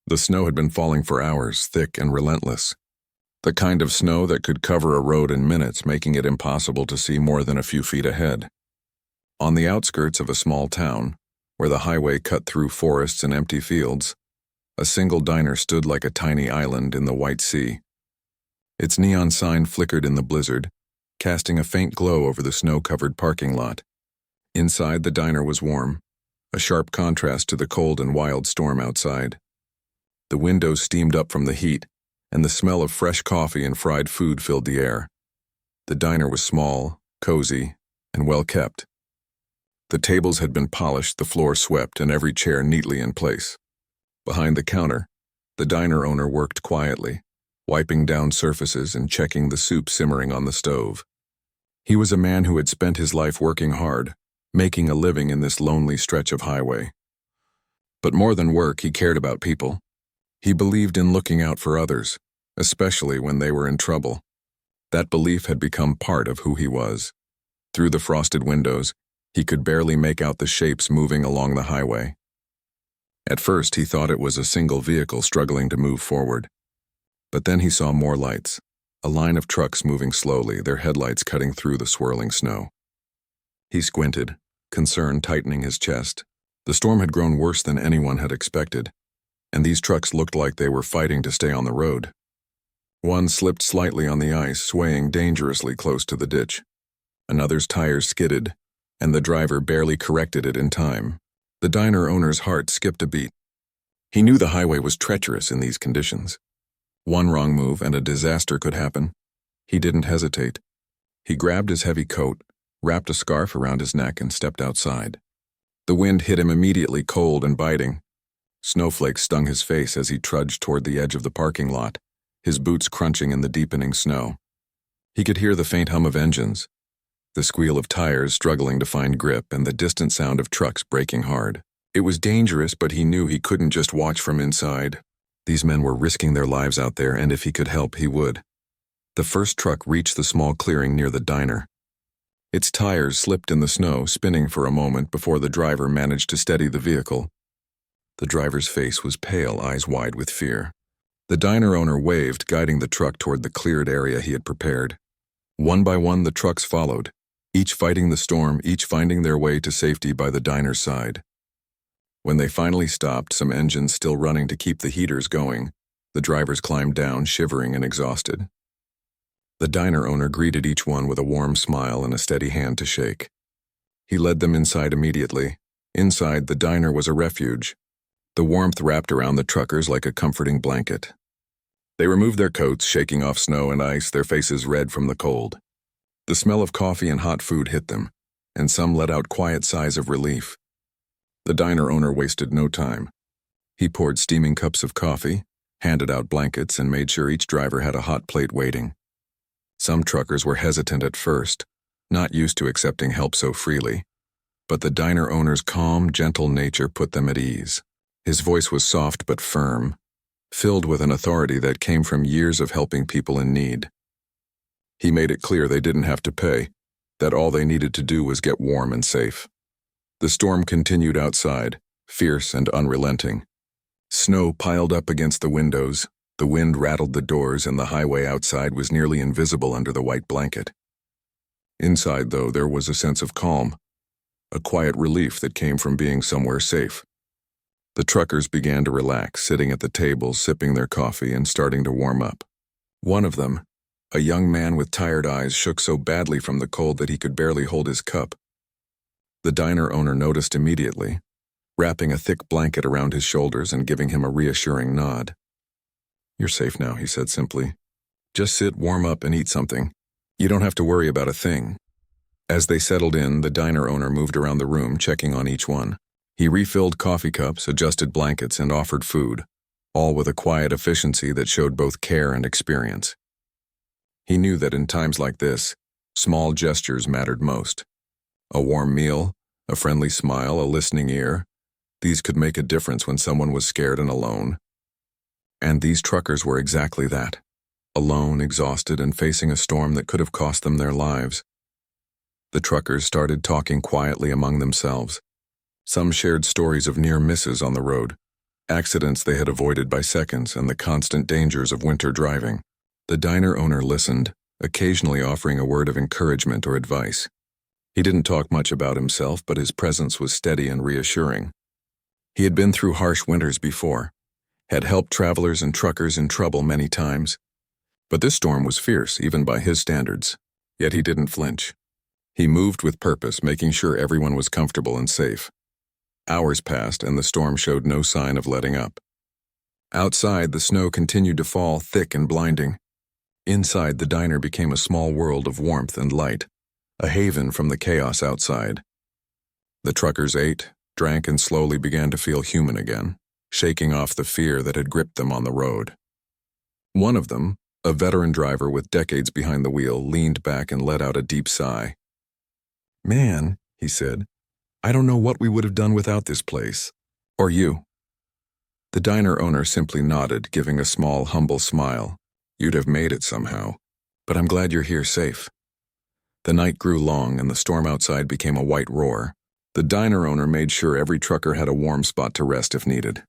The snow had been falling for hours, thick and relentless. The kind of snow that could cover a road in minutes, making it impossible to see more than a few feet ahead. On the outskirts of a small town, where the highway cut through forests and empty fields, a single diner stood like a tiny island in the white sea. Its neon sign flickered in the blizzard, casting a faint glow over the snow-covered parking lot. Inside, the diner was warm, a sharp contrast to the cold and wild storm outside. The windows steamed up from the heat, and the smell of fresh coffee and fried food filled the air. The diner was small, cozy, and well-kept. The tables had been polished, the floor swept, and every chair neatly in place. Behind the counter, the diner owner worked quietly, wiping down surfaces and checking the soup simmering on the stove. He was a man who had spent his life working hard, making a living in this lonely stretch of highway. But more than work, he cared about people. He believed in looking out for others, especially when they were in trouble. That belief had become part of who he was. Through the frosted windows, he could barely make out the shapes moving along the highway. At first, he thought it was a single vehicle struggling to move forward. But then he saw more lights, a line of trucks moving slowly, their headlights cutting through the swirling snow. He squinted, concern tightening his chest. The storm had grown worse than anyone had expected, and these trucks looked like they were fighting to stay on the road. One slipped slightly on the ice, swaying dangerously close to the ditch. Another's tires skidded, and the driver barely corrected it in time. The diner owner's heart skipped a beat. He knew the highway was treacherous in these conditions. One wrong move and a disaster could happen. He didn't hesitate. He grabbed his heavy coat, wrapped a scarf around his neck, and stepped outside. The wind hit him immediately, cold and biting. Snowflakes stung his face as he trudged toward the edge of the parking lot, his boots crunching in the deepening snow. He could hear the faint hum of engines, the squeal of tires struggling to find grip, and the distant sound of trucks braking hard. It was dangerous, but he knew he couldn't just watch from inside. These men were risking their lives out there, and if he could help, he would. The first truck reached the small clearing near the diner. Its tires slipped in the snow, spinning for a moment before the driver managed to steady the vehicle. The driver's face was pale, eyes wide with fear. The diner owner waved, guiding the truck toward the cleared area he had prepared. One by one, the trucks followed, each fighting the storm, each finding their way to safety by the diner's side. When they finally stopped, some engines still running to keep the heaters going, the drivers climbed down, shivering and exhausted. The diner owner greeted each one with a warm smile and a steady hand to shake. He led them inside immediately. Inside, the diner was a refuge. The warmth wrapped around the truckers like a comforting blanket. They removed their coats, shaking off snow and ice, their faces red from the cold. The smell of coffee and hot food hit them, and some let out quiet sighs of relief. The diner owner wasted no time. He poured steaming cups of coffee, handed out blankets, and made sure each driver had a hot plate waiting. Some truckers were hesitant at first, not used to accepting help so freely, but the diner owner's calm, gentle nature put them at ease. His voice was soft but firm, filled with an authority that came from years of helping people in need. He made it clear they didn't have to pay, that all they needed to do was get warm and safe. The storm continued outside, fierce and unrelenting. Snow piled up against the windows, the wind rattled the doors, and the highway outside was nearly invisible under the white blanket. Inside, though, there was a sense of calm, a quiet relief that came from being somewhere safe. The truckers began to relax, sitting at the table, sipping their coffee and starting to warm up. One of them, a young man with tired eyes, shook so badly from the cold that he could barely hold his cup. The diner owner noticed immediately, wrapping a thick blanket around his shoulders and giving him a reassuring nod. "You're safe now," he said simply. "Just sit, warm up, and eat something. You don't have to worry about a thing." As they settled in, the diner owner moved around the room, checking on each one. He refilled coffee cups, adjusted blankets, and offered food, all with a quiet efficiency that showed both care and experience. He knew that in times like this, small gestures mattered most. A warm meal, a friendly smile, a listening ear, these could make a difference when someone was scared and alone. And these truckers were exactly that, alone, exhausted, and facing a storm that could have cost them their lives. The truckers started talking quietly among themselves. Some shared stories of near misses on the road, accidents they had avoided by seconds, and the constant dangers of winter driving. The diner owner listened, occasionally offering a word of encouragement or advice. He didn't talk much about himself, but his presence was steady and reassuring. He had been through harsh winters before, had helped travelers and truckers in trouble many times. But this storm was fierce, even by his standards. Yet he didn't flinch. He moved with purpose, making sure everyone was comfortable and safe. Hours passed, and the storm showed no sign of letting up. Outside, the snow continued to fall, thick and blinding. Inside, the diner became a small world of warmth and light, a haven from the chaos outside. The truckers ate, drank, and slowly began to feel human again, shaking off the fear that had gripped them on the road. One of them, a veteran driver with decades behind the wheel, leaned back and let out a deep sigh. "Man," he said, "I don't know what we would have done without this place. Or you." The diner owner simply nodded, giving a small, humble smile. "You'd have made it somehow, but I'm glad you're here safe." The night grew long, and the storm outside became a white roar. The diner owner made sure every trucker had a warm spot to rest if needed.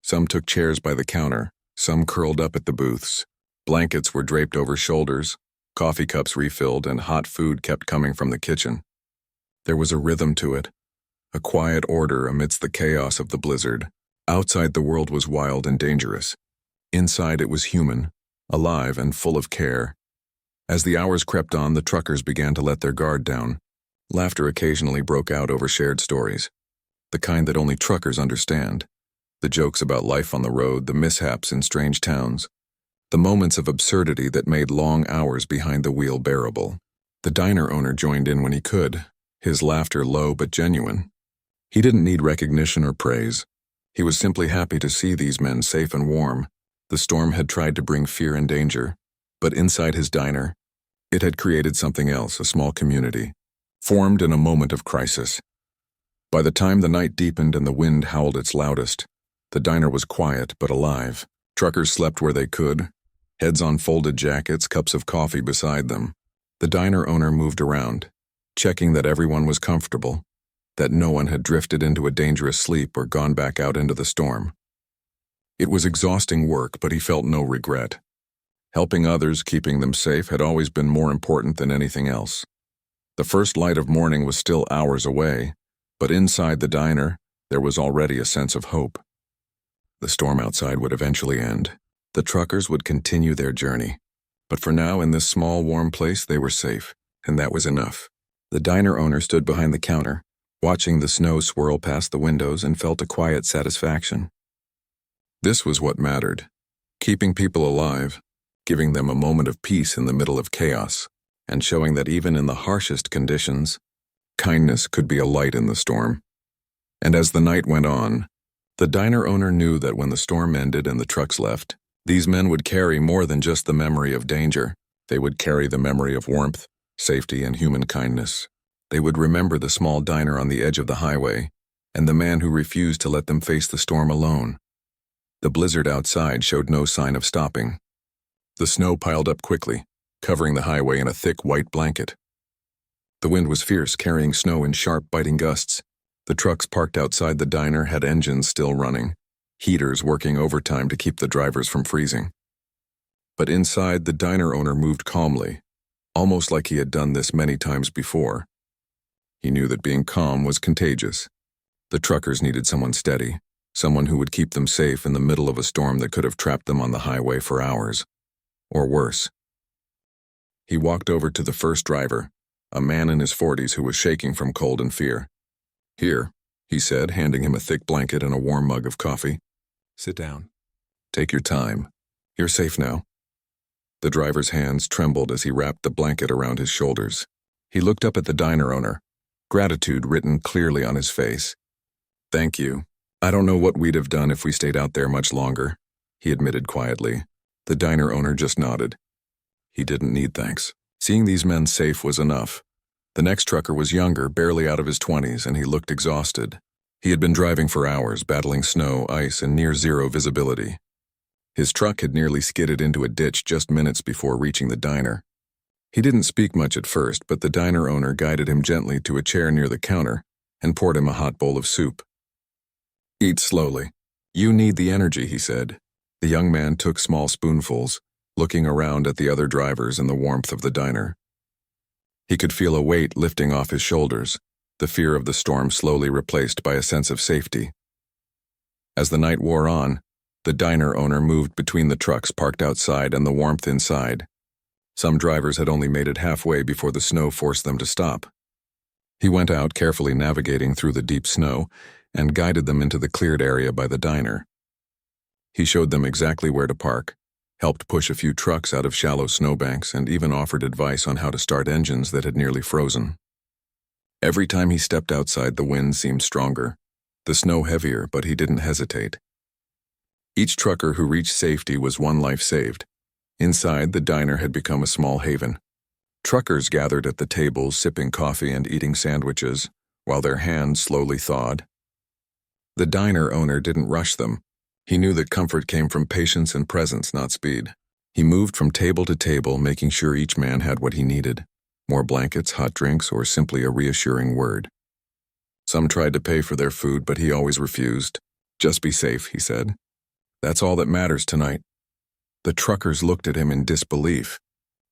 Some took chairs by the counter, some curled up at the booths. Blankets were draped over shoulders, coffee cups refilled, and hot food kept coming from the kitchen. There was a rhythm to it, a quiet order amidst the chaos of the blizzard. Outside, the world was wild and dangerous. Inside, it was human, alive, and full of care. As the hours crept on, the truckers began to let their guard down. Laughter occasionally broke out over shared stories, the kind that only truckers understand. The jokes about life on the road, the mishaps in strange towns, the moments of absurdity that made long hours behind the wheel bearable. The diner owner joined in when he could, his laughter low but genuine. He didn't need recognition or praise. He was simply happy to see these men safe and warm. The storm had tried to bring fear and danger, but inside his diner, it had created something else, a small community, formed in a moment of crisis. By the time the night deepened and the wind howled its loudest, the diner was quiet but alive. Truckers slept where they could, heads on folded jackets, cups of coffee beside them. The diner owner moved around, checking that everyone was comfortable, that no one had drifted into a dangerous sleep or gone back out into the storm. It was exhausting work, but he felt no regret. Helping others, keeping them safe, had always been more important than anything else. The first light of morning was still hours away, but inside the diner, there was already a sense of hope. The storm outside would eventually end. The truckers would continue their journey. But for now, in this small, warm place, they were safe, and that was enough. The diner owner stood behind the counter, watching the snow swirl past the windows, and felt a quiet satisfaction. This was what mattered, keeping people alive, giving them a moment of peace in the middle of chaos, and showing that even in the harshest conditions, kindness could be a light in the storm. And as the night went on, the diner owner knew that when the storm ended and the trucks left, these men would carry more than just the memory of danger. They would carry the memory of warmth, safety, and human kindness. They would remember the small diner on the edge of the highway, and the man who refused to let them face the storm alone. The blizzard outside showed no sign of stopping. The snow piled up quickly, covering the highway in a thick white blanket. The wind was fierce, carrying snow in sharp, biting gusts. The trucks parked outside the diner had engines still running, heaters working overtime to keep the drivers from freezing. But inside, the diner owner moved calmly, almost like he had done this many times before. He knew that being calm was contagious. The truckers needed someone steady, someone who would keep them safe in the middle of a storm that could have trapped them on the highway for hours, or worse. He walked over to the first driver, a man in his 40s who was shaking from cold and fear. "Here," he said, handing him a thick blanket and a warm mug of coffee. "Sit down. Take your time. You're safe now." The driver's hands trembled as he wrapped the blanket around his shoulders. He looked up at the diner owner, gratitude written clearly on his face. "Thank you. I don't know what we'd have done if we stayed out there much longer," he admitted quietly. The diner owner just nodded. He didn't need thanks. Seeing these men safe was enough. The next trucker was younger, barely out of his 20s, and he looked exhausted. He had been driving for hours, battling snow, ice, and near-zero visibility. His truck had nearly skidded into a ditch just minutes before reaching the diner. He didn't speak much at first, but the diner owner guided him gently to a chair near the counter and poured him a hot bowl of soup. "Eat slowly. "You need the energy," he said. The young man took small spoonfuls, looking around at the other drivers in the warmth of the diner. He could feel a weight lifting off his shoulders, the fear of the storm slowly replaced by a sense of safety. As the night wore on, the diner owner moved between the trucks parked outside and the warmth inside. Some drivers had only made it halfway before the snow forced them to stop. He went out, carefully navigating through the deep snow, and guided them into the cleared area by the diner. He showed them exactly where to park, helped push a few trucks out of shallow snowbanks, and even offered advice on how to start engines that had nearly frozen. Every time he stepped outside, the wind seemed stronger, the snow heavier, but he didn't hesitate. Each trucker who reached safety was one life saved. Inside, the diner had become a small haven. Truckers gathered at the tables, sipping coffee and eating sandwiches, while their hands slowly thawed. The diner owner didn't rush them. He knew that comfort came from patience and presence, not speed. He moved from table to table, making sure each man had what he needed: more blankets, hot drinks, or simply a reassuring word. Some tried to pay for their food, but he always refused. "Just be safe," he said. "That's all that matters tonight." The truckers looked at him in disbelief.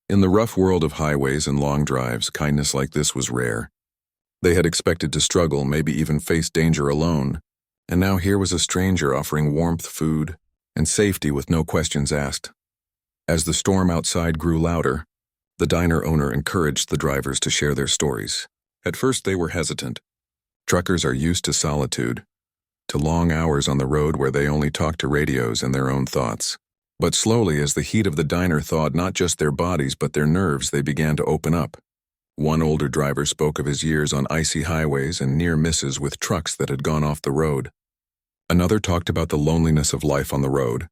In the rough world of highways and long drives, kindness like this was rare. They had expected to struggle, maybe even face danger alone, and now here was a stranger offering warmth, food, and safety with no questions asked. As the storm outside grew louder, the diner owner encouraged the drivers to share their stories. At first they were hesitant. Truckers are used to solitude, to long hours on the road where they only talk to radios and their own thoughts. But slowly, as the heat of the diner thawed not just their bodies but their nerves, they began to open up. One older driver spoke of his years on icy highways and near misses with trucks that had gone off the road. Another talked about the loneliness of life on the road,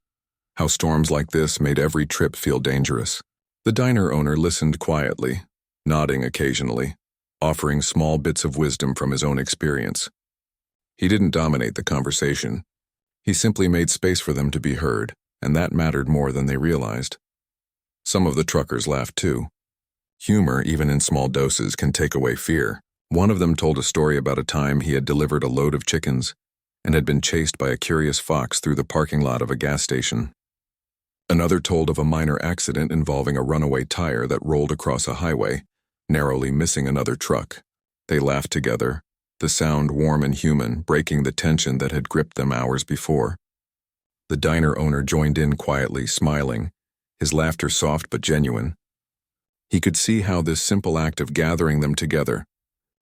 how storms like this made every trip feel dangerous. The diner owner listened quietly, nodding occasionally, offering small bits of wisdom from his own experience. He didn't dominate the conversation. He simply made space for them to be heard, and that mattered more than they realized. Some of the truckers laughed too. Humor, even in small doses, can take away fear. One of them told a story about a time he had delivered a load of chickens and had been chased by a curious fox through the parking lot of a gas station. Another told of a minor accident involving a runaway tire that rolled across a highway, narrowly missing another truck. They laughed together, the sound warm and human, breaking the tension that had gripped them hours before. The diner owner joined in quietly, smiling, his laughter soft but genuine. He could see how this simple act of gathering them together,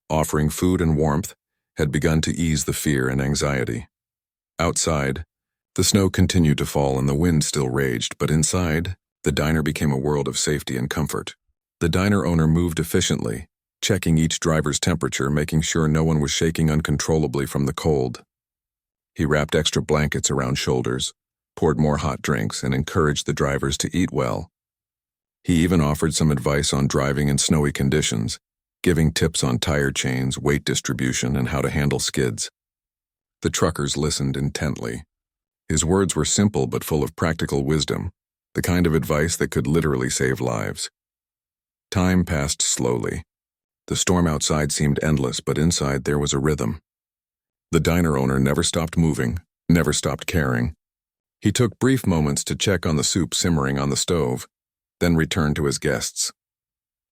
offering food and warmth, had begun to ease the fear and anxiety. Outside, the snow continued to fall and the wind still raged, but inside, the diner became a world of safety and comfort. The diner owner moved efficiently, checking each driver's temperature, making sure no one was shaking uncontrollably from the cold. He wrapped extra blankets around shoulders, poured more hot drinks, and encouraged the drivers to eat well. He even offered some advice on driving in snowy conditions, giving tips on tire chains, weight distribution, and how to handle skids. The truckers listened intently. His words were simple but full of practical wisdom, the kind of advice that could literally save lives. Time passed slowly. The storm outside seemed endless, but inside there was a rhythm. The diner owner never stopped moving, never stopped caring. He took brief moments to check on the soup simmering on the stove, then returned to his guests.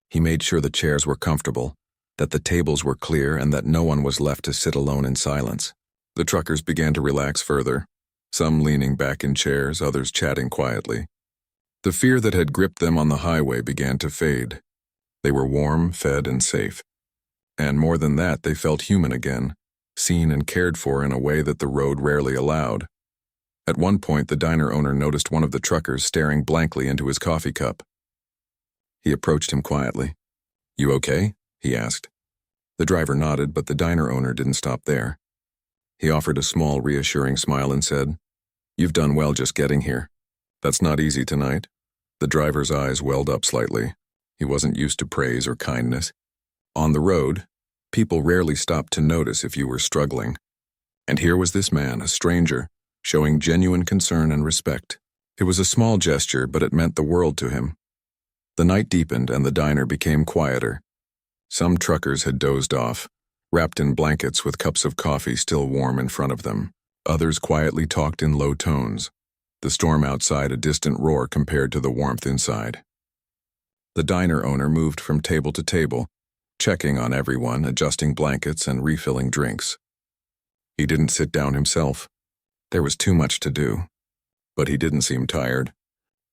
He made sure the chairs were comfortable, that the tables were clear, and that no one was left to sit alone in silence. The truckers began to relax further, some leaning back in chairs, others chatting quietly. The fear that had gripped them on the highway began to fade. They were warm, fed, and safe. And more than that, they felt human again, seen and cared for in a way that the road rarely allowed. At one point, the diner owner noticed one of the truckers staring blankly into his coffee cup. He approached him quietly. "You okay?" he asked. The driver nodded, but the diner owner didn't stop there. He offered a small, reassuring smile and said, "You've done well just getting here. That's not easy tonight." The driver's eyes welled up slightly. He wasn't used to praise or kindness. On the road, people rarely stopped to notice if you were struggling. And here was this man, a stranger, showing genuine concern and respect. It was a small gesture, but it meant the world to him. The night deepened and the diner became quieter. Some truckers had dozed off, wrapped in blankets with cups of coffee still warm in front of them. Others quietly talked in low tones, the storm outside a distant roar compared to the warmth inside. The diner owner moved from table to table, checking on everyone, adjusting blankets and refilling drinks. He didn't sit down himself. There was too much to do. But he didn't seem tired.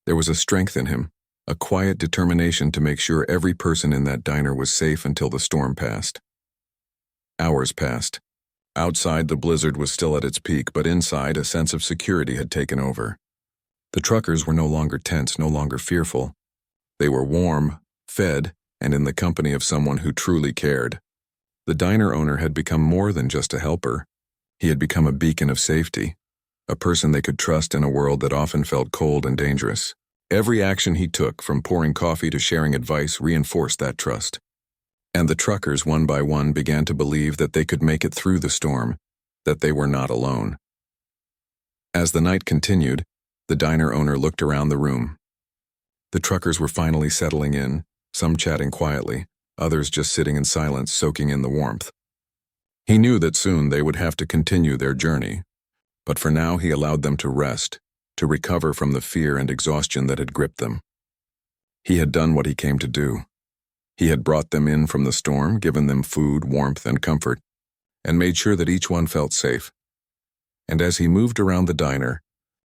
There was a strength in him, a quiet determination to make sure every person in that diner was safe until the storm passed. Hours passed. Outside, the blizzard was still at its peak, but inside, a sense of security had taken over. The truckers were no longer tense, no longer fearful. They were warm, fed, and in the company of someone who truly cared. The diner owner had become more than just a helper. He had become a beacon of safety, a person they could trust in a world that often felt cold and dangerous. Every action he took, from pouring coffee to sharing advice, reinforced that trust. And the truckers, one by one, began to believe that they could make it through the storm, that they were not alone. As the night continued, the diner owner looked around the room. The truckers were finally settling in, some chatting quietly, others just sitting in silence, soaking in the warmth. He knew that soon they would have to continue their journey, but for now he allowed them to rest, to recover from the fear and exhaustion that had gripped them. He had done what he came to do. He had brought them in from the storm, given them food, warmth, and comfort, and made sure that each one felt safe. And as he moved around the diner,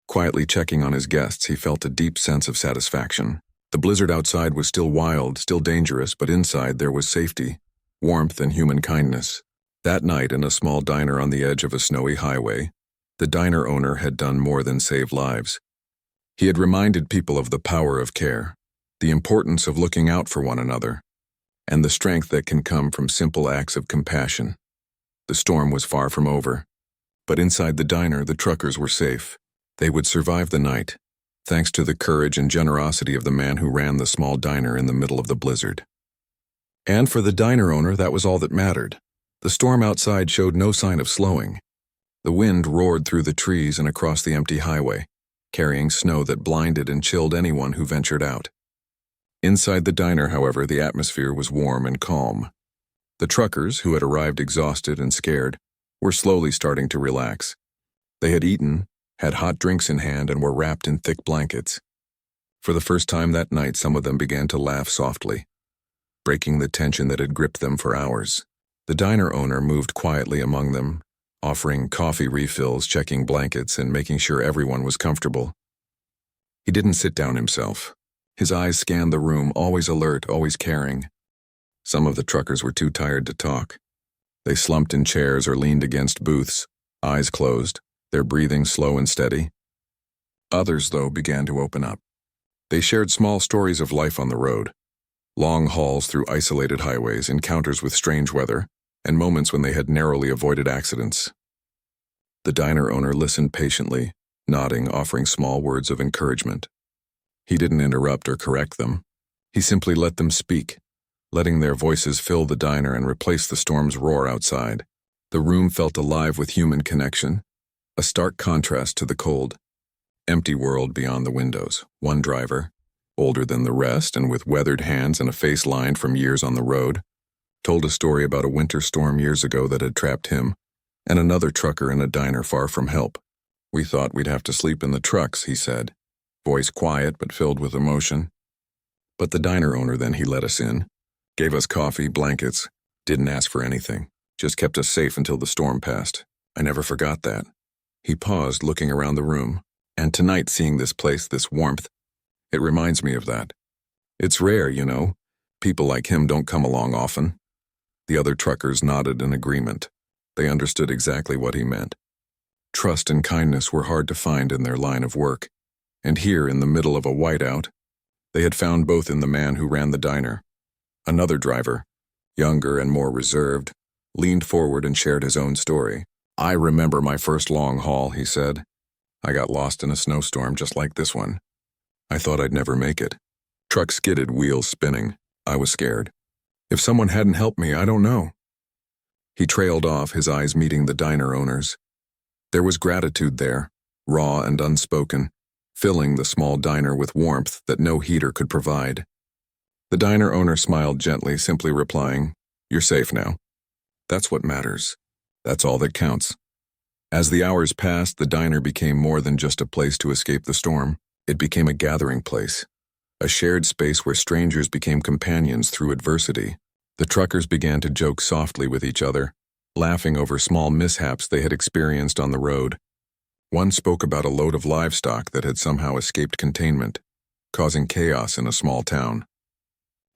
quietly checking on his guests, he felt a deep sense of satisfaction. The blizzard outside was still wild, still dangerous, but inside there was safety, warmth, and human kindness. That night, in a small diner on the edge of a snowy highway, the diner owner had done more than save lives. He had reminded people of the power of care, the importance of looking out for one another, and the strength that can come from simple acts of compassion. The storm was far from over, but inside the diner, the truckers were safe. They would survive the night, thanks to the courage and generosity of the man who ran the small diner in the middle of the blizzard. And for the diner owner, that was all that mattered. The storm outside showed no sign of slowing. The wind roared through the trees and across the empty highway, carrying snow that blinded and chilled anyone who ventured out. Inside the diner, however, the atmosphere was warm and calm. The truckers, who had arrived exhausted and scared, were slowly starting to relax. They had eaten, had hot drinks in hand, and were wrapped in thick blankets. For the first time that night, some of them began to laugh softly, breaking the tension that had gripped them for hours. The diner owner moved quietly among them, offering coffee refills, checking blankets, and making sure everyone was comfortable. He didn't sit down himself. His eyes scanned the room, always alert, always caring. Some of the truckers were too tired to talk. They slumped in chairs or leaned against booths, eyes closed, their breathing slow and steady. Others, though, began to open up. They shared small stories of life on the road, long hauls through isolated highways, encounters with strange weather, and moments when they had narrowly avoided accidents. The diner owner listened patiently, nodding, offering small words of encouragement. He didn't interrupt or correct them. He simply let them speak, letting their voices fill the diner and replace the storm's roar outside. The room felt alive with human connection, a stark contrast to the cold, empty world beyond the windows. One driver, older than the rest and with weathered hands and a face lined from years on the road, told a story about a winter storm years ago that had trapped him and another trucker in a diner far from help. "We thought we'd have to sleep in the trucks," he said, voice quiet but filled with emotion. But the diner owner, then, he let us in, gave us coffee, blankets, didn't ask for anything, just kept us safe until the storm passed. I never forgot that. He paused, looking around the room. And tonight, seeing this place, this warmth, it reminds me of that. It's rare, you know. People like him don't come along often. The other truckers nodded in agreement. They understood exactly what he meant. Trust and kindness were hard to find in their line of work. And here, in the middle of a whiteout, they had found both in the man who ran the diner. Another driver, younger and more reserved, leaned forward and shared his own story. "I remember my first long haul," he said. "I got lost in a snowstorm just like this one. I thought I'd never make it. Truck skidded, wheels spinning. I was scared. If someone hadn't helped me, I don't know." He trailed off, his eyes meeting the diner owner's. There was gratitude there, raw and unspoken, filling the small diner with warmth that no heater could provide. The diner owner smiled gently, simply replying, "You're safe now. That's what matters. That's all that counts." As the hours passed, the diner became more than just a place to escape the storm. It became a gathering place, a shared space where strangers became companions through adversity. The truckers began to joke softly with each other, laughing over small mishaps they had experienced on the road. One spoke about a load of livestock that had somehow escaped containment, causing chaos in a small town.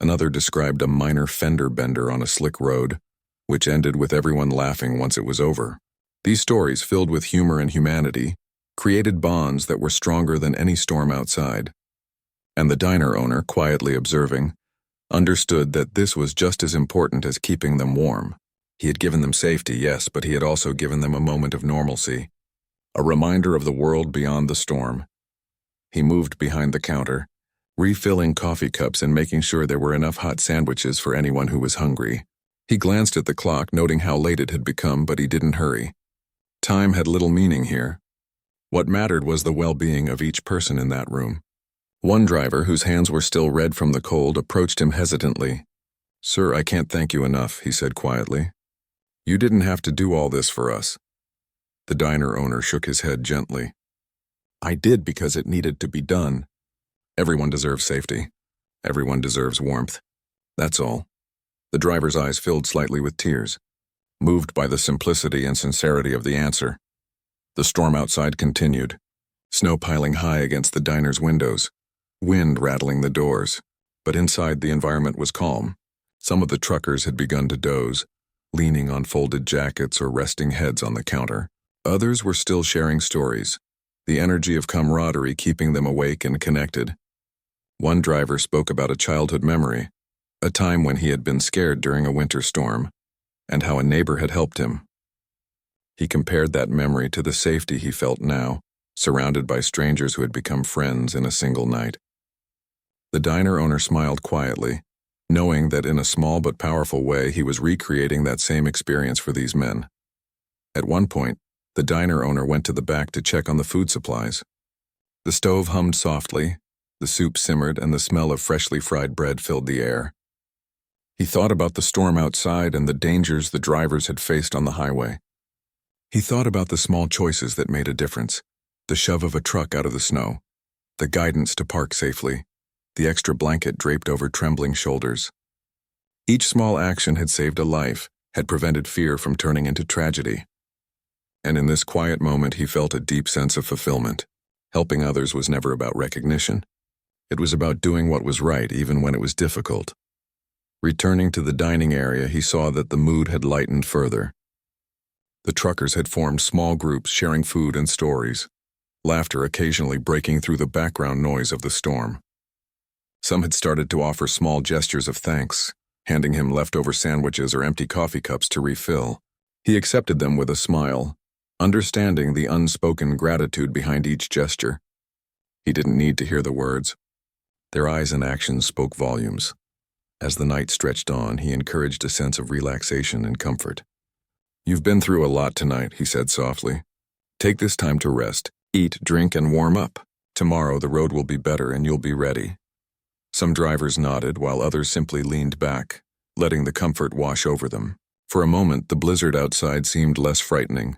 Another described a minor fender bender on a slick road, which ended with everyone laughing once it was over. These stories, filled with humor and humanity, created bonds that were stronger than any storm outside. And the diner owner, quietly observing, understood that this was just as important as keeping them warm. He had given them safety, yes, but he had also given them a moment of normalcy, a reminder of the world beyond the storm. He moved behind the counter, refilling coffee cups and making sure there were enough hot sandwiches for anyone who was hungry. He glanced at the clock, noting how late it had become, but he didn't hurry. Time had little meaning here. What mattered was the well-being of each person in that room. One driver, whose hands were still red from the cold, approached him hesitantly. "Sir, I can't thank you enough," he said quietly. "You didn't have to do all this for us." The diner owner shook his head gently. "I did because it needed to be done. Everyone deserves safety. Everyone deserves warmth. That's all." The driver's eyes filled slightly with tears, moved by the simplicity and sincerity of the answer. The storm outside continued, snow piling high against the diner's windows, wind rattling the doors. But inside the environment was calm. Some of the truckers had begun to doze, leaning on folded jackets or resting heads on the counter. Others were still sharing stories, the energy of camaraderie keeping them awake and connected. One driver spoke about a childhood memory, a time when he had been scared during a winter storm, and how a neighbor had helped him. He compared that memory to the safety he felt now, surrounded by strangers who had become friends in a single night. The diner owner smiled quietly, knowing that in a small but powerful way he was recreating that same experience for these men. At one point, the diner owner went to the back to check on the food supplies. The stove hummed softly, the soup simmered, and the smell of freshly fried bread filled the air. He thought about the storm outside and the dangers the drivers had faced on the highway. He thought about the small choices that made a difference, the shove of a truck out of the snow, the guidance to park safely, the extra blanket draped over trembling shoulders. Each small action had saved a life, had prevented fear from turning into tragedy. And in this quiet moment he felt a deep sense of fulfillment. Helping others was never about recognition. It was about doing what was right even when it was difficult. Returning to the dining area, he saw that the mood had lightened further. The truckers had formed small groups sharing food and stories, laughter occasionally breaking through the background noise of the storm. Some had started to offer small gestures of thanks, handing him leftover sandwiches or empty coffee cups to refill. He accepted them with a smile, understanding the unspoken gratitude behind each gesture. He didn't need to hear the words. Their eyes and actions spoke volumes. As the night stretched on, he encouraged a sense of relaxation and comfort. "You've been through a lot tonight," he said softly. "Take this time to rest, eat, drink, and warm up. Tomorrow the road will be better and you'll be ready." Some drivers nodded while others simply leaned back, letting the comfort wash over them. For a moment, the blizzard outside seemed less frightening,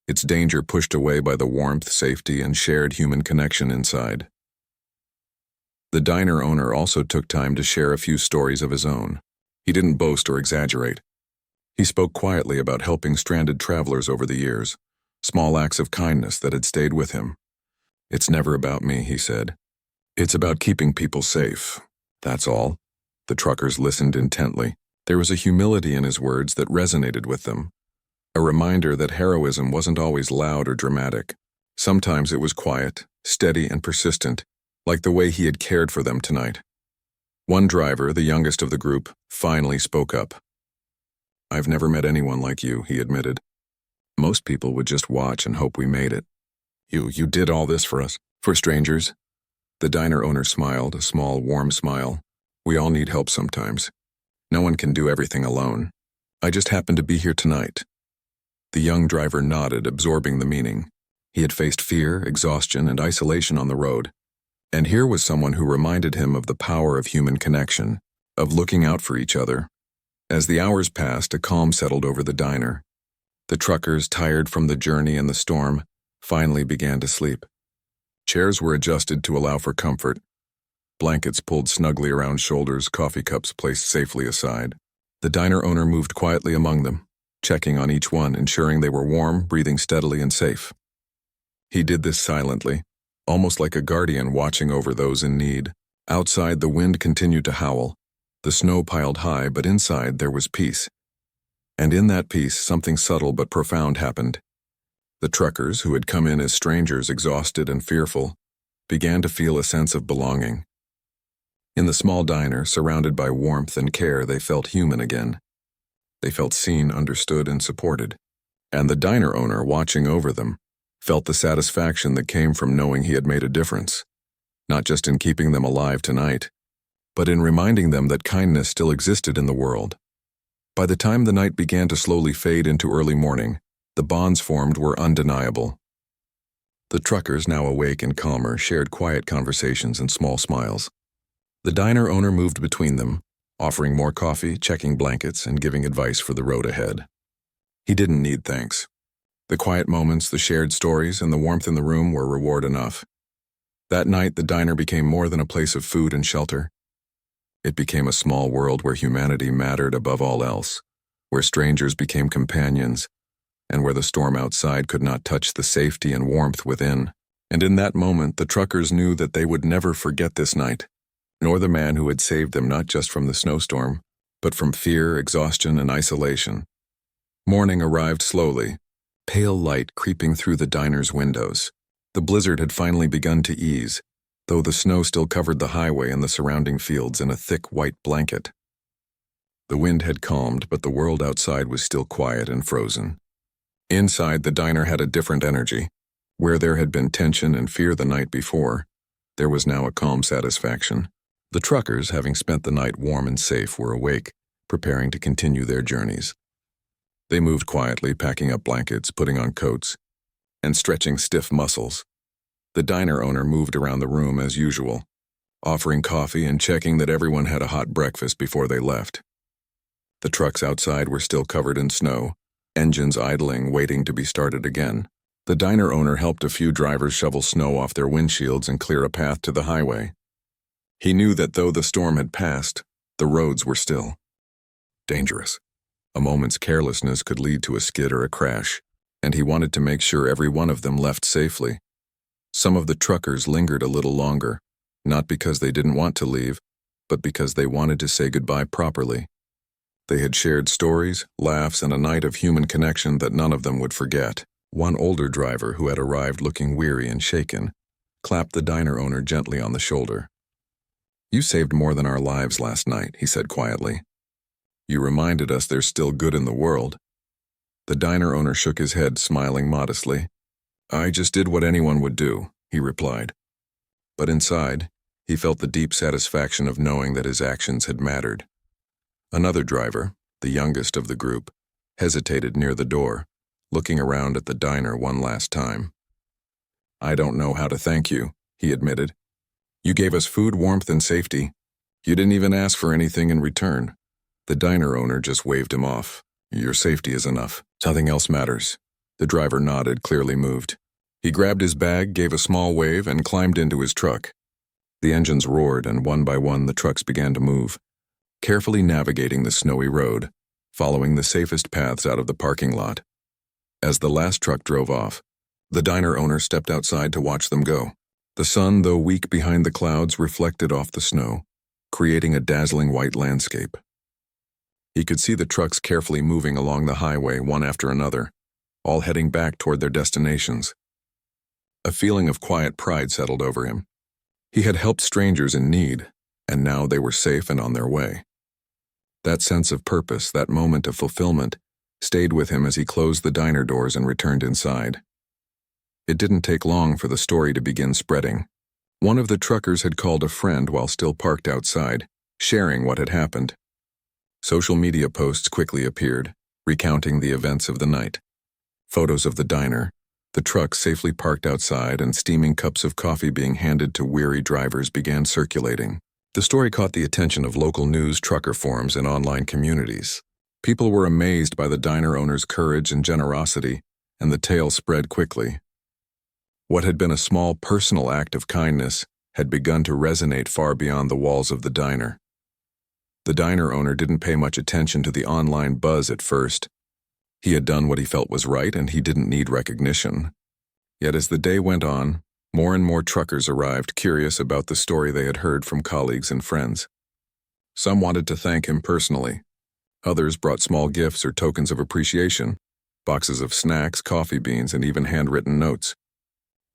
its danger pushed away by the warmth, safety, and shared human connection inside. The diner owner also took time to share a few stories of his own. He didn't boast or exaggerate. He spoke quietly about helping stranded travelers over the years, small acts of kindness that had stayed with him. "It's never about me," he said. "It's about keeping people safe. That's all." The truckers listened intently. There was a humility in his words that resonated with them, a reminder that heroism wasn't always loud or dramatic. Sometimes it was quiet, steady, and persistent, like the way he had cared for them tonight. One driver, the youngest of the group, finally spoke up. "I've never met anyone like you," he admitted. "Most people would just watch and hope we made it. You did all this for us, for strangers." The diner owner smiled, a small, warm smile. "We all need help sometimes. No one can do everything alone. I just happened to be here tonight." The young driver nodded, absorbing the meaning. He had faced fear, exhaustion, and isolation on the road. And here was someone who reminded him of the power of human connection, of looking out for each other. As the hours passed, a calm settled over the diner. The truckers, tired from the journey and the storm, finally began to sleep. Chairs were adjusted to allow for comfort, blankets pulled snugly around shoulders, coffee cups placed safely aside. The diner owner moved quietly among them, checking on each one, ensuring they were warm, breathing steadily and safe. He did this silently, almost like a guardian watching over those in need. Outside, the wind continued to howl. The snow piled high, but inside there was peace. And in that peace, something subtle but profound happened. The truckers, who had come in as strangers, exhausted and fearful, began to feel a sense of belonging. In the small diner, surrounded by warmth and care, they felt human again. They felt seen, understood, and supported. And the diner owner, watching over them, felt the satisfaction that came from knowing he had made a difference, not just in keeping them alive tonight, but in reminding them that kindness still existed in the world. By the time the night began to slowly fade into early morning, the bonds formed were undeniable. The truckers, now awake and calmer, shared quiet conversations and small smiles. The diner owner moved between them, offering more coffee, checking blankets, and giving advice for the road ahead. He didn't need thanks. The quiet moments, the shared stories, and the warmth in the room were reward enough. That night, the diner became more than a place of food and shelter. It became a small world where humanity mattered above all else, where strangers became companions, and where the storm outside could not touch the safety and warmth within. And in that moment, the truckers knew that they would never forget this night, nor the man who had saved them not just from the snowstorm, but from fear, exhaustion, and isolation. Morning arrived slowly, pale light creeping through the diner's windows. The blizzard had finally begun to ease, though the snow still covered the highway and the surrounding fields in a thick white blanket. The wind had calmed, but the world outside was still quiet and frozen. Inside, the diner had a different energy. Where there had been tension and fear the night before, there was now a calm satisfaction. The truckers, having spent the night warm and safe, were awake, preparing to continue their journeys. They moved quietly, packing up blankets, putting on coats, and stretching stiff muscles. The diner owner moved around the room as usual, offering coffee and checking that everyone had a hot breakfast before they left. The trucks outside were still covered in snow, engines idling, waiting to be started again. The diner owner helped a few drivers shovel snow off their windshields and clear a path to the highway. He knew that though the storm had passed, the roads were still dangerous. A moment's carelessness could lead to a skid or a crash, and he wanted to make sure every one of them left safely. Some of the truckers lingered a little longer, not because they didn't want to leave, but because they wanted to say goodbye properly. They had shared stories, laughs, and a night of human connection that none of them would forget. One older driver, who had arrived looking weary and shaken, clapped the diner owner gently on the shoulder. "You saved more than our lives last night," he said quietly. "You reminded us there's still good in the world." The diner owner shook his head, smiling modestly. "I just did what anyone would do," he replied. But inside, he felt the deep satisfaction of knowing that his actions had mattered. Another driver, the youngest of the group, hesitated near the door, looking around at the diner one last time. "I don't know how to thank you," he admitted. "You gave us food, warmth, and safety. You didn't even ask for anything in return." The diner owner just waved him off. "Your safety is enough. Nothing else matters." The driver nodded, clearly moved. He grabbed his bag, gave a small wave, and climbed into his truck. The engines roared, and one by one the trucks began to move, carefully navigating the snowy road, following the safest paths out of the parking lot. As the last truck drove off, the diner owner stepped outside to watch them go. The sun, though weak behind the clouds, reflected off the snow, creating a dazzling white landscape. He could see the trucks carefully moving along the highway, one after another, all heading back toward their destinations. A feeling of quiet pride settled over him. He had helped strangers in need, and now they were safe and on their way. That sense of purpose, that moment of fulfillment, stayed with him as he closed the diner doors and returned inside. It didn't take long for the story to begin spreading. One of the truckers had called a friend while still parked outside, sharing what had happened. Social media posts quickly appeared, recounting the events of the night. Photos of the diner, the truck safely parked outside, and steaming cups of coffee being handed to weary drivers began circulating. The story caught the attention of local news, trucker forums, and online communities. People were amazed by the diner owner's courage and generosity, and the tale spread quickly. What had been a small personal act of kindness had begun to resonate far beyond the walls of the diner. The diner owner didn't pay much attention to the online buzz at first. He had done what he felt was right, and he didn't need recognition. Yet as the day went on, more and more truckers arrived, curious about the story they had heard from colleagues and friends. Some wanted to thank him personally. Others brought small gifts or tokens of appreciation, boxes of snacks, coffee beans, and even handwritten notes.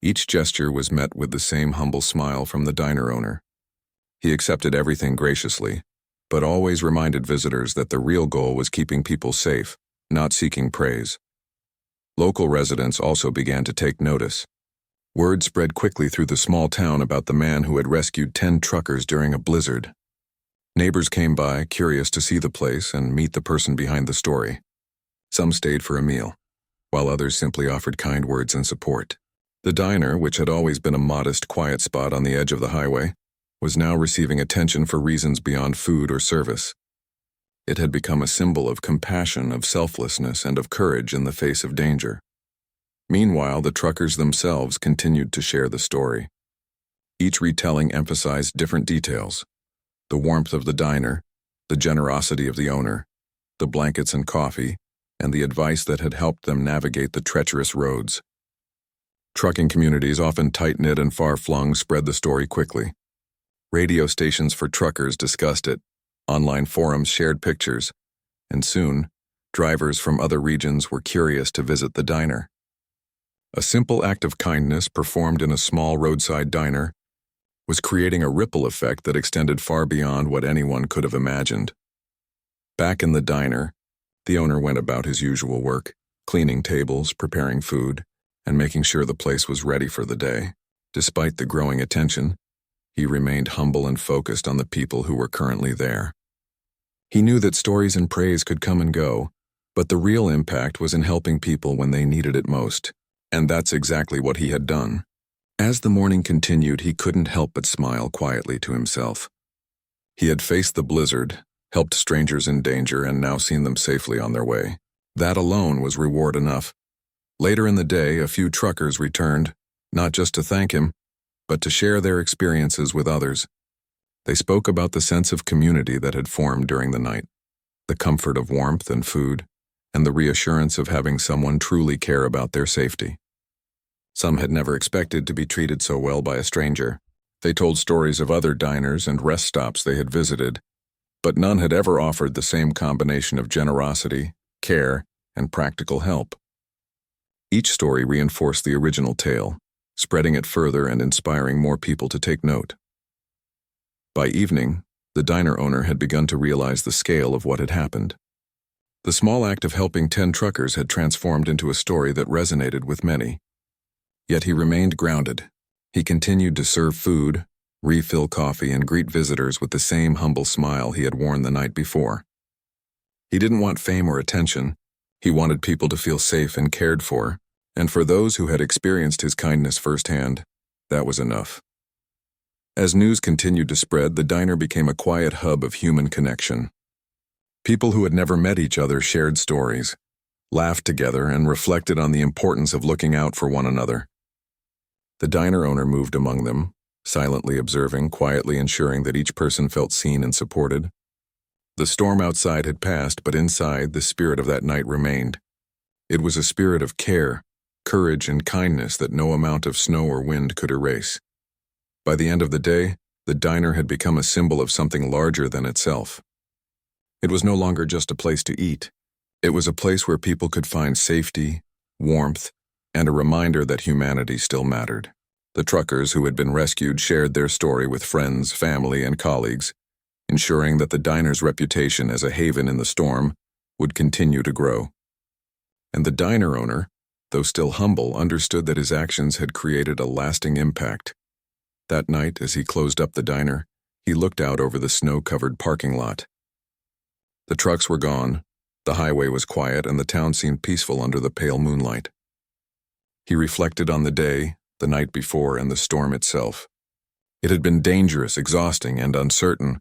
Each gesture was met with the same humble smile from the diner owner. He accepted everything graciously, but always reminded visitors that the real goal was keeping people safe, not seeking praise. Local residents also began to take notice. Word spread quickly through the small town about the man who had rescued 10 truckers during a blizzard. Neighbors came by, curious to see the place and meet the person behind the story. Some stayed for a meal, while others simply offered kind words and support. The diner, which had always been a modest, quiet spot on the edge of the highway, was now receiving attention for reasons beyond food or service. It had become a symbol of compassion, of selflessness, and of courage in the face of danger. Meanwhile, the truckers themselves continued to share the story. Each retelling emphasized different details: the warmth of the diner, the generosity of the owner, the blankets and coffee, and the advice that had helped them navigate the treacherous roads. Trucking communities, often tight-knit and far-flung, spread the story quickly. Radio stations for truckers discussed it, online forums shared pictures, and soon, drivers from other regions were curious to visit the diner. A simple act of kindness performed in a small roadside diner was creating a ripple effect that extended far beyond what anyone could have imagined. Back in the diner, the owner went about his usual work, cleaning tables, preparing food, and making sure the place was ready for the day. Despite the growing attention, he remained humble and focused on the people who were currently there. He knew that stories and praise could come and go, but the real impact was in helping people when they needed it most, and that's exactly what he had done. As the morning continued, he couldn't help but smile quietly to himself. He had faced the blizzard, helped strangers in danger, and now seen them safely on their way. That alone was reward enough. Later in the day, a few truckers returned, not just to thank him, but to share their experiences with others. They spoke about the sense of community that had formed during the night, the comfort of warmth and food, and the reassurance of having someone truly care about their safety. Some had never expected to be treated so well by a stranger. They told stories of other diners and rest stops they had visited, but none had ever offered the same combination of generosity, care, and practical help. Each story reinforced the original tale, spreading it further and inspiring more people to take note. By evening, the diner owner had begun to realize the scale of what had happened. The small act of helping 10 truckers had transformed into a story that resonated with many. Yet he remained grounded. He continued to serve food, refill coffee, and greet visitors with the same humble smile he had worn the night before. He didn't want fame or attention. He wanted people to feel safe and cared for, and for those who had experienced his kindness firsthand, that was enough. As news continued to spread, the diner became a quiet hub of human connection. People who had never met each other shared stories, laughed together, and reflected on the importance of looking out for one another. The diner owner moved among them, silently observing, quietly ensuring that each person felt seen and supported. The storm outside had passed, but inside, the spirit of that night remained. It was a spirit of care, courage, and kindness that no amount of snow or wind could erase. By the end of the day, the diner had become a symbol of something larger than itself. It was no longer just a place to eat. It was a place where people could find safety, warmth, and a reminder that humanity still mattered. The truckers who had been rescued shared their story with friends, family, and colleagues, ensuring that the diner's reputation as a haven in the storm would continue to grow. And the diner owner, though still humble, understood that his actions had created a lasting impact. That night, as he closed up the diner, he looked out over the snow-covered parking lot. The trucks were gone, the highway was quiet, and the town seemed peaceful under the pale moonlight. He reflected on the day, the night before, and the storm itself. It had been dangerous, exhausting, and uncertain,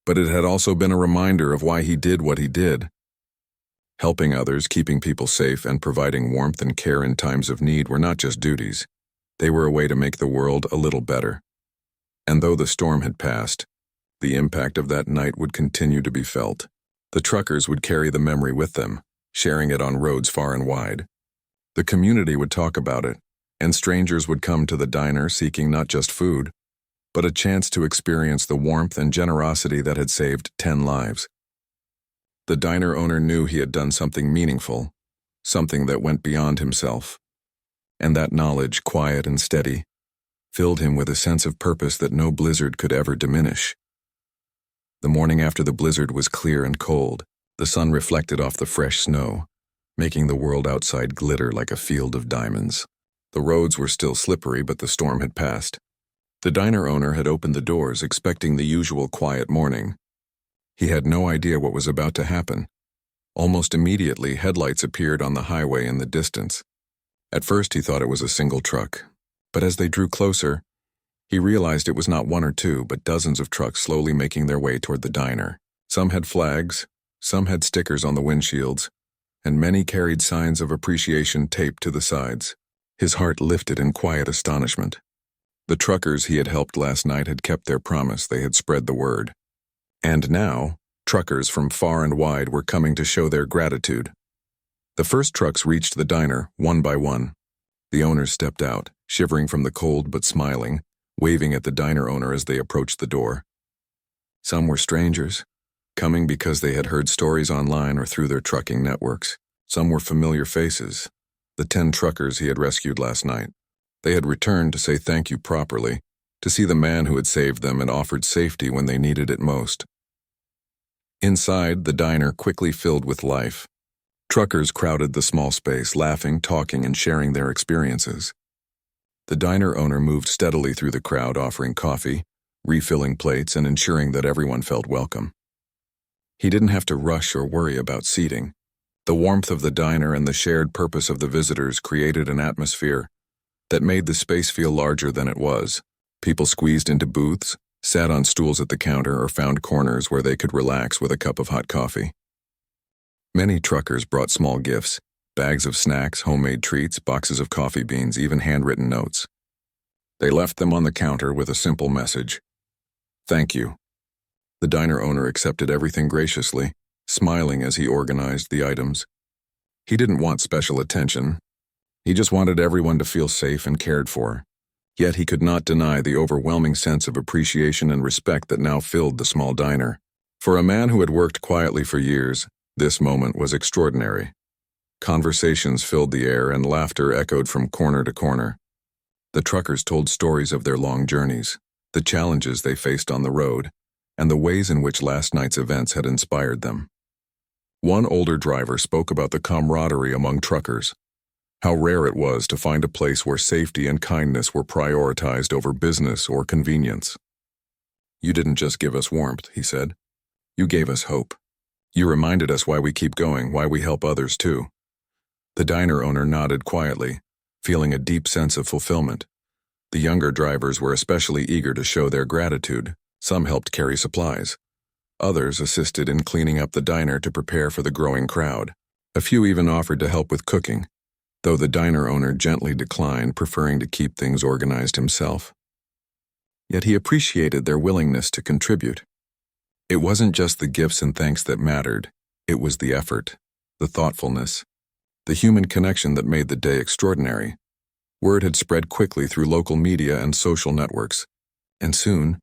but it had also been a reminder of why he did what he did. Helping others, keeping people safe, and providing warmth and care in times of need were not just duties. They were a way to make the world a little better. And though the storm had passed, the impact of that night would continue to be felt. The truckers would carry the memory with them, sharing it on roads far and wide. The community would talk about it, and strangers would come to the diner seeking not just food, but a chance to experience the warmth and generosity that had saved 10 lives. The diner owner knew he had done something meaningful, something that went beyond himself. And that knowledge, quiet and steady, filled him with a sense of purpose that no blizzard could ever diminish. The morning after the blizzard was clear and cold. The sun reflected off the fresh snow, making the world outside glitter like a field of diamonds. The roads were still slippery, but the storm had passed. The diner owner had opened the doors, expecting the usual quiet morning. He had no idea what was about to happen. Almost immediately, headlights appeared on the highway in the distance. At first, he thought it was a single truck, but as they drew closer, he realized it was not one or two, but dozens of trucks slowly making their way toward the diner. Some had flags, some had stickers on the windshields, and many carried signs of appreciation taped to the sides. His heart lifted in quiet astonishment. The truckers he had helped last night had kept their promise. They had spread the word. And now, truckers from far and wide were coming to show their gratitude. The first trucks reached the diner, one by one. The owners stepped out, shivering from the cold but smiling, waving at the diner owner as they approached the door. Some were strangers, coming because they had heard stories online or through their trucking networks. Some were familiar faces, the 10 truckers he had rescued last night. They had returned to say thank you properly, to see the man who had saved them and offered safety when they needed it most. Inside, the diner quickly filled with life. Truckers crowded the small space, laughing, talking, and sharing their experiences. The diner owner moved steadily through the crowd, offering coffee, refilling plates, and ensuring that everyone felt welcome. He didn't have to rush or worry about seating. The warmth of the diner and the shared purpose of the visitors created an atmosphere that made the space feel larger than it was. People squeezed into booths, sat on stools at the counter, or found corners where they could relax with a cup of hot coffee. Many truckers brought small gifts, bags of snacks, homemade treats, boxes of coffee beans, even handwritten notes. They left them on the counter with a simple message: "Thank you." The diner owner accepted everything graciously, smiling as he organized the items. He didn't want special attention. He just wanted everyone to feel safe and cared for. Yet he could not deny the overwhelming sense of appreciation and respect that now filled the small diner. For a man who had worked quietly for years, this moment was extraordinary. Conversations filled the air and laughter echoed from corner to corner. The truckers told stories of their long journeys, the challenges they faced on the road, and the ways in which last night's events had inspired them. One older driver spoke about the camaraderie among truckers, how rare it was to find a place where safety and kindness were prioritized over business or convenience. "You didn't just give us warmth," he said. "You gave us hope. You reminded us why we keep going, why we help others too." The diner owner nodded quietly, feeling a deep sense of fulfillment. The younger drivers were especially eager to show their gratitude. Some helped carry supplies. Others assisted in cleaning up the diner to prepare for the growing crowd. A few even offered to help with cooking, though the diner owner gently declined, preferring to keep things organized himself. Yet he appreciated their willingness to contribute. It wasn't just the gifts and thanks that mattered, it was the effort, the thoughtfulness, the human connection that made the day extraordinary. Word had spread quickly through local media and social networks, and soon,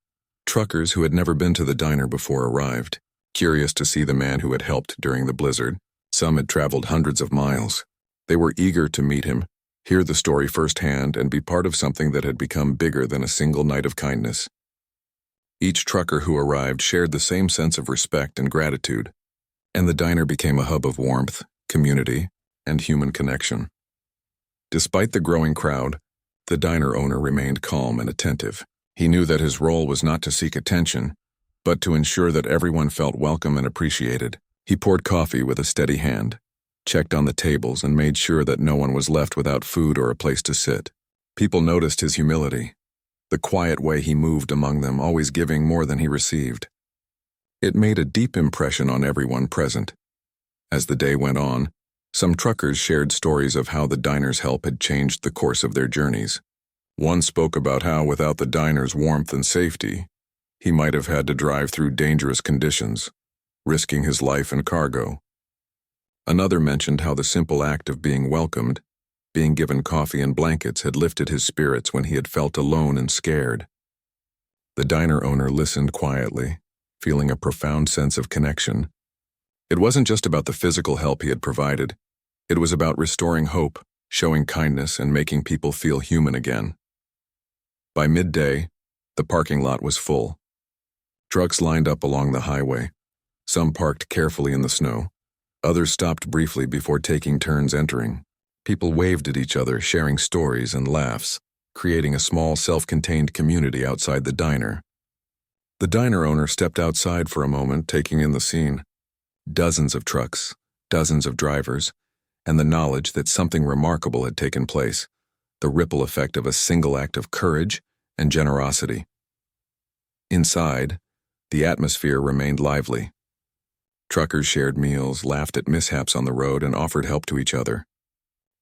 truckers who had never been to the diner before arrived, curious to see the man who had helped during the blizzard. Some had traveled hundreds of miles. They were eager to meet him, hear the story firsthand, and be part of something that had become bigger than a single night of kindness. Each trucker who arrived shared the same sense of respect and gratitude, and the diner became a hub of warmth, community, and human connection. Despite the growing crowd, the diner owner remained calm and attentive. He knew that his role was not to seek attention, but to ensure that everyone felt welcome and appreciated. He poured coffee with a steady hand, checked on the tables, and made sure that no one was left without food or a place to sit. People noticed his humility, the quiet way he moved among them, always giving more than he received. It made a deep impression on everyone present. As the day went on, some truckers shared stories of how the diner's help had changed the course of their journeys. One spoke about how, without the diner's warmth and safety, he might have had to drive through dangerous conditions, risking his life and cargo. Another mentioned how the simple act of being welcomed, being given coffee and blankets, had lifted his spirits when he had felt alone and scared. The diner owner listened quietly, feeling a profound sense of connection. It wasn't just about the physical help he had provided. It was about restoring hope, showing kindness, and making people feel human again. By midday, the parking lot was full. Trucks lined up along the highway. Some parked carefully in the snow. Others stopped briefly before taking turns entering. People waved at each other, sharing stories and laughs, creating a small, self-contained community outside the diner. The diner owner stepped outside for a moment, taking in the scene. Dozens of trucks, dozens of drivers, and the knowledge that something remarkable had taken place, the ripple effect of a single act of courage and generosity. Inside, the atmosphere remained lively. Truckers shared meals, laughed at mishaps on the road, and offered help to each other.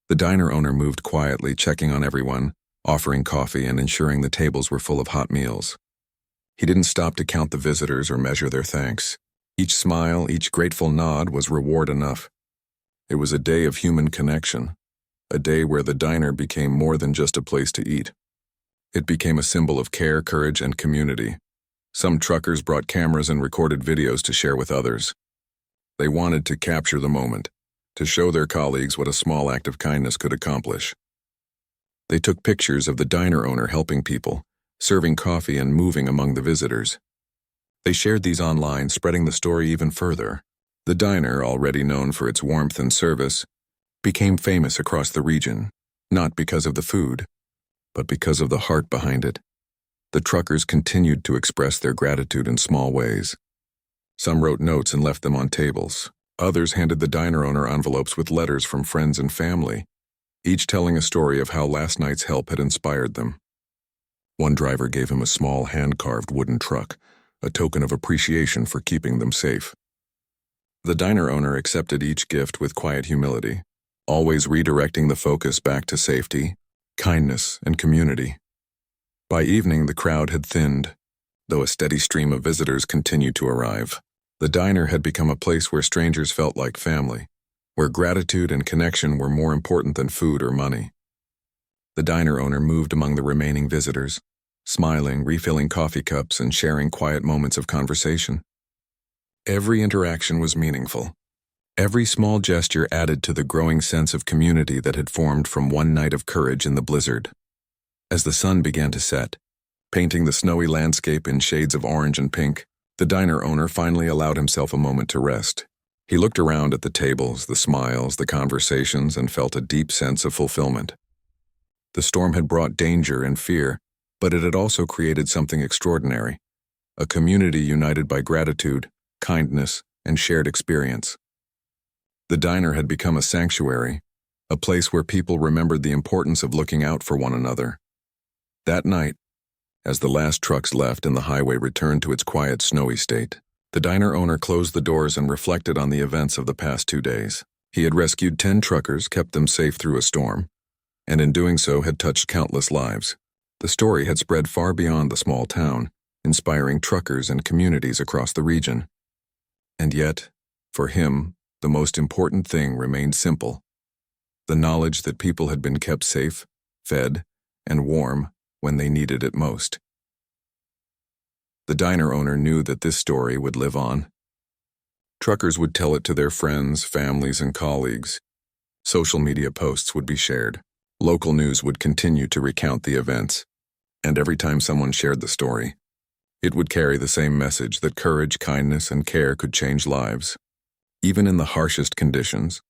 The diner owner moved quietly, checking on everyone, offering coffee and ensuring the tables were full of hot meals. He didn't stop to count the visitors or measure their thanks. Each smile, each grateful nod was reward enough. It was a day of human connection, a day where the diner became more than just a place to eat. It became a symbol of care, courage, and community. Some truckers brought cameras and recorded videos to share with others. They wanted to capture the moment, to show their colleagues what a small act of kindness could accomplish. They took pictures of the diner owner helping people, serving coffee and moving among the visitors. They shared these online, spreading the story even further. The diner, already known for its warmth and service, became famous across the region, not because of the food, but because of the heart behind it. The truckers continued to express their gratitude in small ways. Some wrote notes and left them on tables. Others handed the diner owner envelopes with letters from friends and family, each telling a story of how last night's help had inspired them. One driver gave him a small hand-carved wooden truck, a token of appreciation for keeping them safe. The diner owner accepted each gift with quiet humility, always redirecting the focus back to safety, kindness, and community. By evening, the crowd had thinned, though a steady stream of visitors continued to arrive. The diner had become a place where strangers felt like family, where gratitude and connection were more important than food or money. The diner owner moved among the remaining visitors, smiling, refilling coffee cups, and sharing quiet moments of conversation. Every interaction was meaningful. Every small gesture added to the growing sense of community that had formed from one night of courage in the blizzard. As the sun began to set, painting the snowy landscape in shades of orange and pink, the diner owner finally allowed himself a moment to rest. He looked around at the tables, the smiles, the conversations, and felt a deep sense of fulfillment. The storm had brought danger and fear, but it had also created something extraordinary, a community united by gratitude, kindness, and shared experience. The diner had become a sanctuary, a place where people remembered the importance of looking out for one another. That night, as the last trucks left and the highway returned to its quiet, snowy state, the diner owner closed the doors and reflected on the events of the past 2 days. He had rescued 10 truckers, kept them safe through a storm, and in doing so had touched countless lives. The story had spread far beyond the small town, inspiring truckers and communities across the region. And yet, for him, the most important thing remained simple: the knowledge that people had been kept safe, fed, and warm when they needed it most. The diner owner knew that this story would live on. Truckers would tell it to their friends, families, and colleagues. Social media posts would be shared. Local news would continue to recount the events. And every time someone shared the story, it would carry the same message that courage, kindness, and care could change lives. Even in the harshest conditions,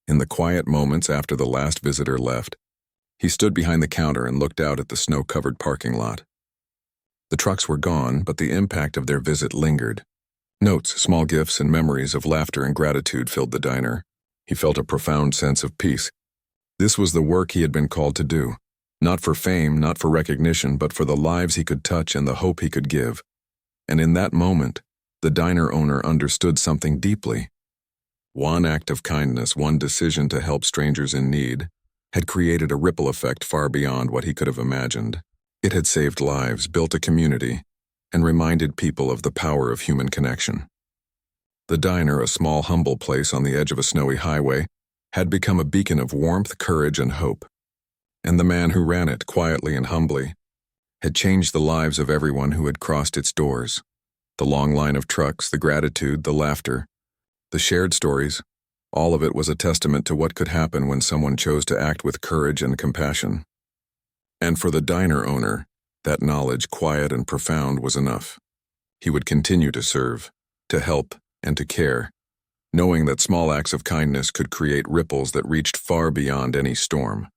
in the quiet moments after the last visitor left, he stood behind the counter and looked out at the snow-covered parking lot. The trucks were gone, but the impact of their visit lingered. Notes, small gifts, and memories of laughter and gratitude filled the diner. He felt a profound sense of peace. This was the work he had been called to do, not for fame, not for recognition, but for the lives he could touch and the hope he could give. And in that moment, the diner owner understood something deeply. One act of kindness, one decision to help strangers in need, had created a ripple effect far beyond what he could have imagined. It had saved lives, built a community, and reminded people of the power of human connection. The diner, a small, humble place on the edge of a snowy highway, had become a beacon of warmth, courage, and hope. And the man who ran it, quietly and humbly, had changed the lives of everyone who had crossed its doors. The long line of trucks, the gratitude, the laughter, the shared stories, all of it was a testament to what could happen when someone chose to act with courage and compassion. And for the diner owner, that knowledge, quiet and profound, was enough. He would continue to serve, to help, and to care, knowing that small acts of kindness could create ripples that reached far beyond any storm.